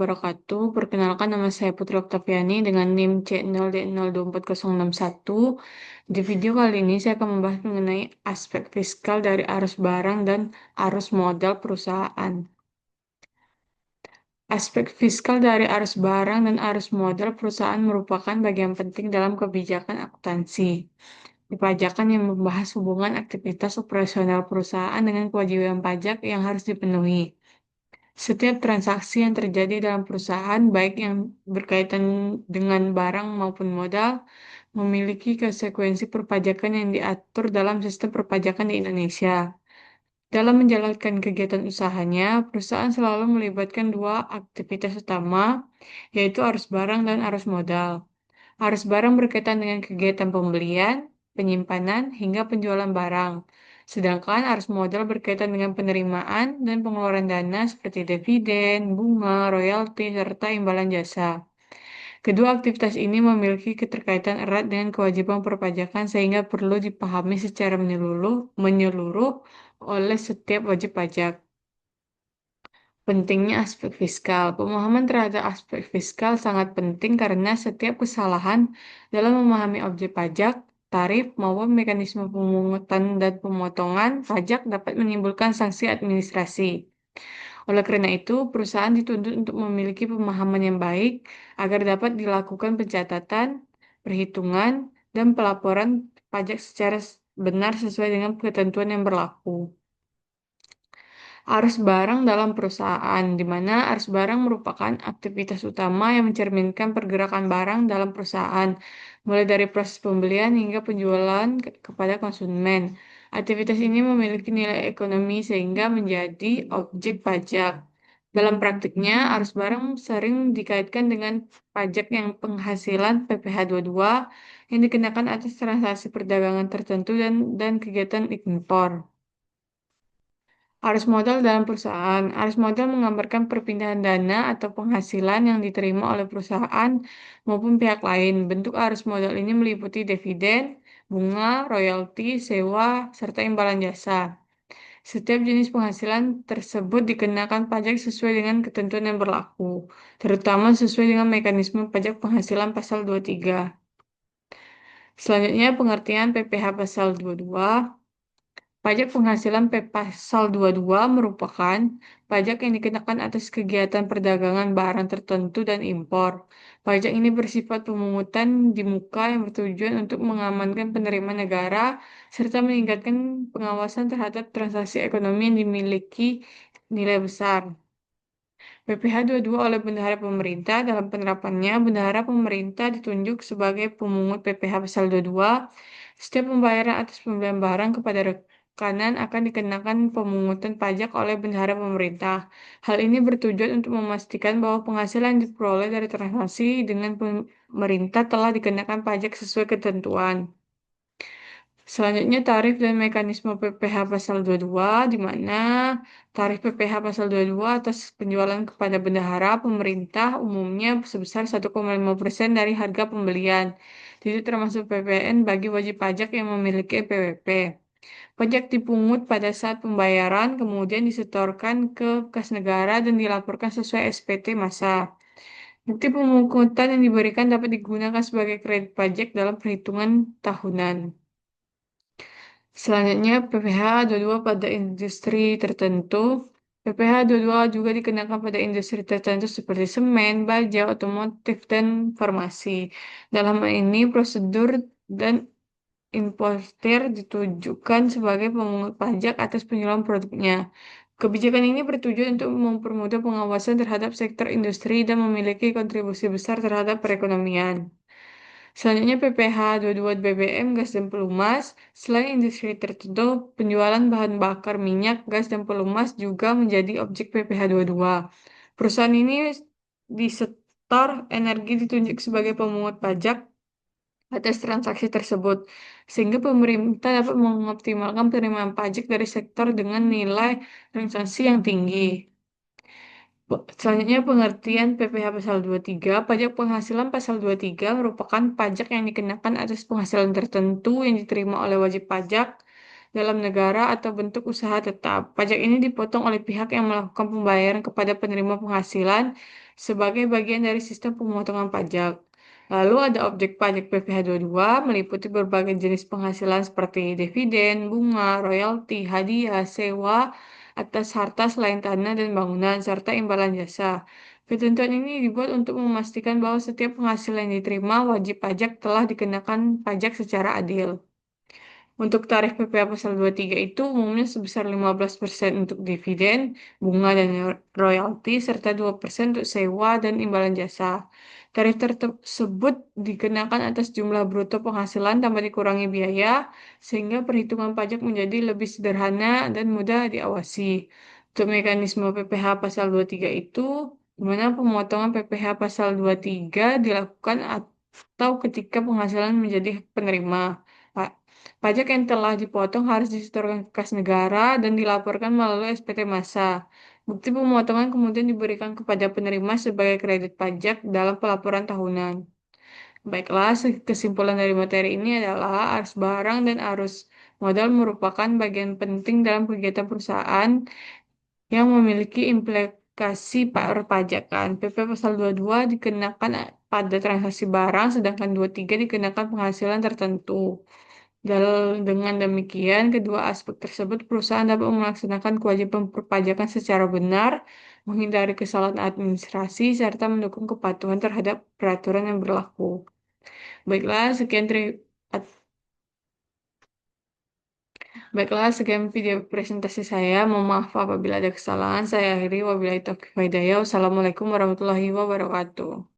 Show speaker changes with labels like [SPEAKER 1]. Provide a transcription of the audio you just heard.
[SPEAKER 1] wabarakatuh. Perkenalkan nama saya Putri Oktaviani dengan NIM C0D02401. Di video kali ini saya akan membahas mengenai aspek fiskal dari arus barang dan arus modal perusahaan. Aspek fiskal dari arus barang dan arus modal perusahaan merupakan bagian penting dalam kebijakan akuntansi. Perpajakan yang membahas hubungan aktivitas operasional perusahaan dengan kewajiban pajak yang harus dipenuhi. Setiap transaksi yang terjadi dalam perusahaan, baik yang berkaitan dengan barang maupun modal, memiliki konsekuensi perpajakan yang diatur dalam sistem perpajakan di Indonesia. Dalam menjalankan kegiatan usahanya, perusahaan selalu melibatkan dua aktivitas utama, yaitu arus barang dan arus modal. Arus barang berkaitan dengan kegiatan pembelian, penyimpanan, hingga penjualan barang. Sedangkan arus modal berkaitan dengan penerimaan dan pengeluaran dana seperti dividen, bunga, royalti, serta imbalan jasa. Kedua aktivitas ini memiliki keterkaitan erat dengan kewajiban perpajakan sehingga perlu dipahami secara menyeluruh oleh setiap wajib pajak. Pentingnya aspek fiskal. Pemahaman terhadap aspek fiskal sangat penting karena setiap kesalahan dalam memahami objek pajak, tarif, maupun mekanisme pemungutan dan pemotongan pajak dapat menimbulkan sanksi administrasi. Oleh karena itu, perusahaan dituntut untuk memiliki pemahaman yang baik agar dapat dilakukan pencatatan, perhitungan, dan pelaporan pajak secara benar sesuai dengan ketentuan yang berlaku. Arus barang dalam perusahaan, di mana arus barang merupakan aktivitas utama yang mencerminkan pergerakan barang dalam perusahaan, mulai dari proses pembelian hingga penjualan kepada konsumen. Aktivitas ini memiliki nilai ekonomi sehingga menjadi objek pajak. Dalam praktiknya, arus barang sering dikaitkan dengan pajak yang penghasilan PPh 22 yang dikenakan atas transaksi perdagangan tertentu dan kegiatan impor. Arus modal dalam perusahaan. Arus modal menggambarkan perpindahan dana atau penghasilan yang diterima oleh perusahaan maupun pihak lain. Bentuk arus modal ini meliputi dividen, bunga, royalti, sewa, serta imbalan jasa. Setiap jenis penghasilan tersebut dikenakan pajak sesuai dengan ketentuan yang berlaku, terutama sesuai dengan mekanisme pajak penghasilan pasal 23. Selanjutnya, pengertian PPh pasal 22. Pajak penghasilan Pasal 22 merupakan pajak yang dikenakan atas kegiatan perdagangan barang tertentu dan impor. Pajak ini bersifat pemungutan di muka yang bertujuan untuk mengamankan penerimaan negara serta meningkatkan pengawasan terhadap transaksi ekonomi yang dimiliki nilai besar. PPh 22 oleh bendahara pemerintah. Dalam penerapannya, bendahara pemerintah ditunjuk sebagai pemungut PPh pasal 22. Setiap pembayaran atas pembelian barang kepada rekanan akan dikenakan pemungutan pajak oleh bendahara pemerintah. Hal ini bertujuan untuk memastikan bahwa penghasilan yang diperoleh dari transaksi dengan pemerintah telah dikenakan pajak sesuai ketentuan. Selanjutnya tarif dan mekanisme PPh pasal 22, di mana tarif PPh pasal 22 atas penjualan kepada bendahara pemerintah umumnya sebesar 1,5% dari harga pembelian. Tidak termasuk PPN bagi wajib pajak yang memiliki PWP. Pajak dipungut pada saat pembayaran, kemudian disetorkan ke kas negara dan dilaporkan sesuai SPT masa. Bukti pemungutan yang diberikan dapat digunakan sebagai kredit pajak dalam perhitungan tahunan. Selanjutnya, PPh 22 pada industri tertentu. PPh 22 juga dikenakan pada industri tertentu seperti semen, baja, otomotif, dan farmasi. Dalam hal ini, prosedur dan importir ditujukan sebagai pemungut pajak atas penjualan produknya. Kebijakan ini bertujuan untuk mempermudah pengawasan terhadap sektor industri dan memiliki kontribusi besar terhadap perekonomian. Selanjutnya PPh 22 BBM, gas dan pelumas. Selain industri tertentu, penjualan bahan bakar minyak, gas dan pelumas juga menjadi objek PPh 22. Perusahaan ini di sektor energi ditunjuk sebagai pemungut pajak atas transaksi tersebut, sehingga pemerintah dapat mengoptimalkan penerimaan pajak dari sektor dengan nilai transaksi yang tinggi. Selanjutnya pengertian PPh pasal 23. Pajak penghasilan pasal 23 merupakan pajak yang dikenakan atas penghasilan tertentu yang diterima oleh wajib pajak dalam negara atau bentuk usaha tetap. Pajak ini dipotong oleh pihak yang melakukan pembayaran kepada penerima penghasilan sebagai bagian dari sistem pemotongan pajak. Lalu ada objek pajak PPh 22 meliputi berbagai jenis penghasilan seperti dividen, bunga, royalti, hadiah, sewa atas harta selain tanah dan bangunan, serta imbalan jasa. Ketentuan ini dibuat untuk memastikan bahwa setiap penghasilan yang diterima wajib pajak telah dikenakan pajak secara adil. Untuk tarif PPh pasal 23 itu umumnya sebesar 15% untuk dividen, bunga dan royalti, serta 2% untuk sewa dan imbalan jasa. Tarif tersebut dikenakan atas jumlah bruto penghasilan tanpa dikurangi biaya, sehingga perhitungan pajak menjadi lebih sederhana dan mudah diawasi. Untuk mekanisme PPh pasal 23 itu, di mana pemotongan PPh pasal 23 dilakukan atau ketika penghasilan menjadi hak penerima. Pajak yang telah dipotong harus disetorkan ke kas negara dan dilaporkan melalui SPT Massa. Bukti pemotongan kemudian diberikan kepada penerima sebagai kredit pajak dalam pelaporan tahunan. Baiklah, kesimpulan dari materi ini adalah arus barang dan arus modal merupakan bagian penting dalam kegiatan perusahaan yang memiliki implikasi perpajakan. PP pasal 22 dikenakan pada transaksi barang, sedangkan 23 dikenakan penghasilan tertentu. Dengan demikian, kedua aspek tersebut perusahaan dapat melaksanakan kewajiban perpajakan secara benar, menghindari kesalahan administrasi, serta mendukung kepatuhan terhadap peraturan yang berlaku. Baiklah, sekian video presentasi saya. Mohon maaf apabila ada kesalahan. Saya akhiri wabillahi taufiq wal hidayah. Wassalamualaikum warahmatullahi wabarakatuh.